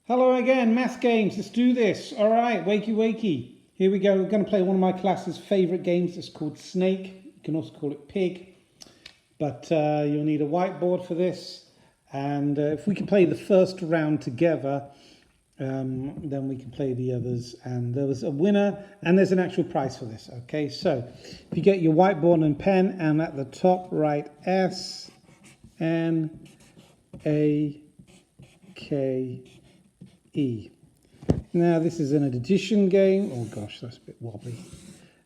Hello again, math games. Let's do this. All right, wakey wakey. Here we go. We're going to play one of my class's favorite games. It's called Snake. You can also call it Pig. But you'll need a whiteboard for this. And if we can play the first round together, then we can play the others. And there was a winner, and there's an actual prize for this. Okay, so if you get your whiteboard and pen, and at the top write S N A K E. Now this is an addition game. Oh gosh, that's a bit wobbly.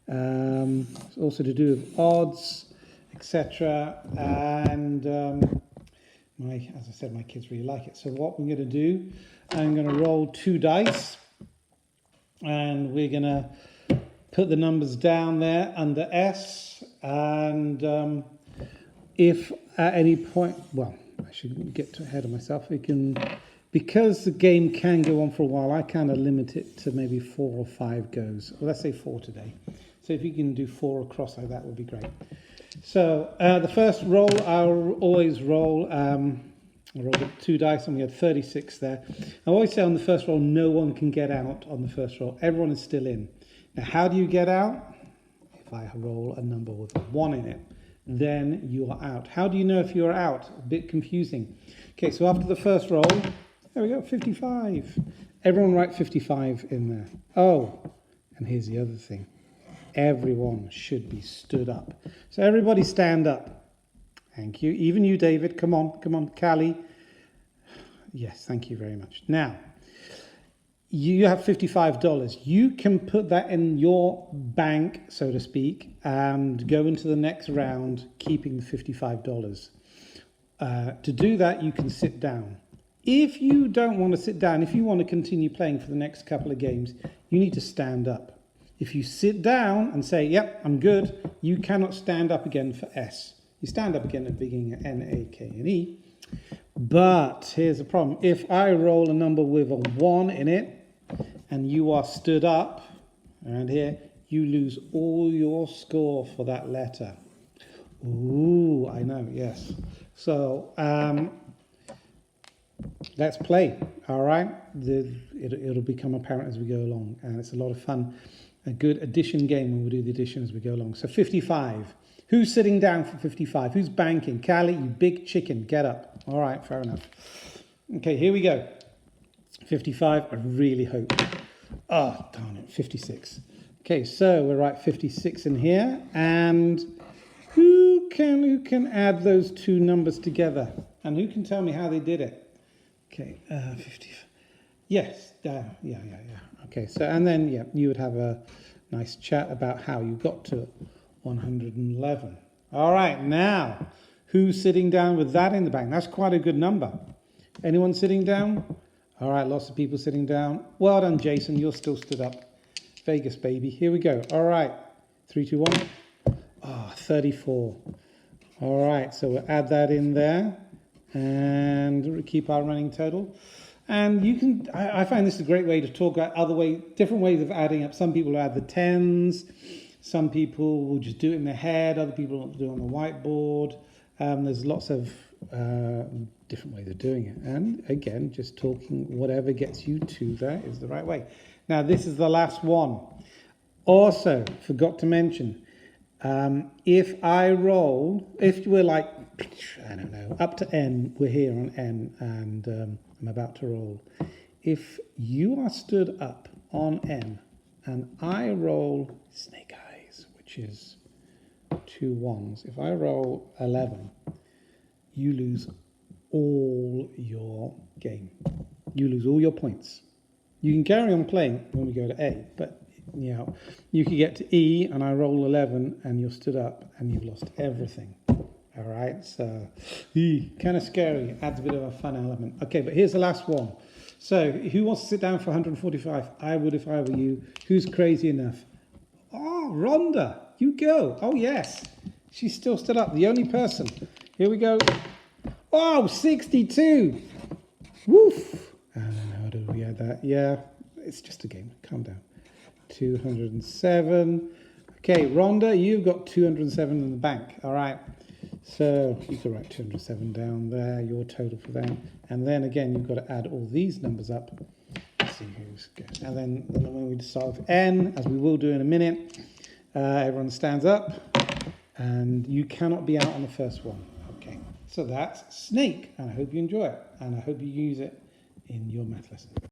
It's also to do with odds, etc. And as I said, my kids really like it. So what we're going to do, I'm going to roll 2 dice, and we're going to put the numbers down there under S. And if at any point, well, I shouldn't get ahead of myself. We can. Because the game can go on for a while, I kind of limit it to maybe 4 or 5 goes. Well, let's say 4 today. So if you can do 4 across like that would be great. So the first roll, I'll always roll. I rolled 2 dice and we had 36 there. I always say on the first roll, no one can get out on the first roll. Everyone is still in. Now, how do you get out? If I roll a number with 1 in it, then you are out. How do you know if you're out? A bit confusing. Okay, so after the first roll, there we go, 55. Everyone write 55 in there. Oh, and here's the other thing. Everyone should be stood up. So everybody stand up. Thank you. Even you, David. Come on, Callie. Yes, thank you very much. Now, you have $55. You can put that in your bank, so to speak, and go into the next round keeping the $55. To do that, you can sit down. If you don't want to sit down, if you want to continue playing for the next couple of games, you need to stand up. If you sit down and say, yep, I'm good, you cannot stand up again for S. You stand up again at the beginning of N, A, K, and E. But here's the problem. If I roll a number with a 1 in it, and you are stood up around here, you lose all your score for that letter. Ooh, I know, yes. So, let's play, all right? It'll become apparent as we go along, and it's a lot of fun. A good addition game when we do the addition as we go along. So 55. Who's sitting down for 55? Who's banking? Callie, you big chicken, get up. All right, fair enough. Okay, here we go. 55, I really hope. Oh, darn it, 56. Okay, so we'll write 56 in here, and who can add those 2 numbers together? And who can tell me how they did it? Okay, 50. Yes, yeah. Okay, so and then you would have a nice chat about how you got to 111. All right, now who's sitting down with that in the bank? That's quite a good number. Anyone sitting down? All right, lots of people sitting down. Well done, Jason. You're still stood up. Vegas, baby. Here we go. All right, 3, 2, 1. Ah, 34. All right, so we'll add that in there and keep our running total. And you can, I find this a great way to talk about different ways of adding up. Some people add the tens, some people will just do it in their head, other people will do it on the whiteboard. There's lots of different ways of doing it. And again, just talking whatever gets you to there is the right way. Now, this is the last one. Also, forgot to mention, if we're like, I don't know, up to N, we're here on N, and I'm about to roll. If you are stood up on N, and I roll snake eyes, which is 2 1s, if I roll 11, you lose all your game. You lose all your points. You can carry on playing when we go to A, but you could get to E and I roll 11 and you're stood up and you've lost everything. All right, so kind of scary. Adds a bit of a fun element. Okay, but here's the last one. So who wants to sit down for 145? I would if I were you. Who's crazy enough? Oh, Rhonda, you go. Oh, yes. She's still stood up. The only person. Here we go. Oh, 62. Woof. I don't know. How do we add that? Yeah, it's just a game. Calm down. 207. Okay, Rhonda, you've got 207 in the bank. All right. So you can write 207 down there, your total for that. And then again, you've got to add all these numbers up. Let's see who's good. And then when we start with N, as we will do in a minute, everyone stands up and you cannot be out on the first one. Okay, so that's Snake. And I hope you enjoy it. And I hope you use it in your math lesson.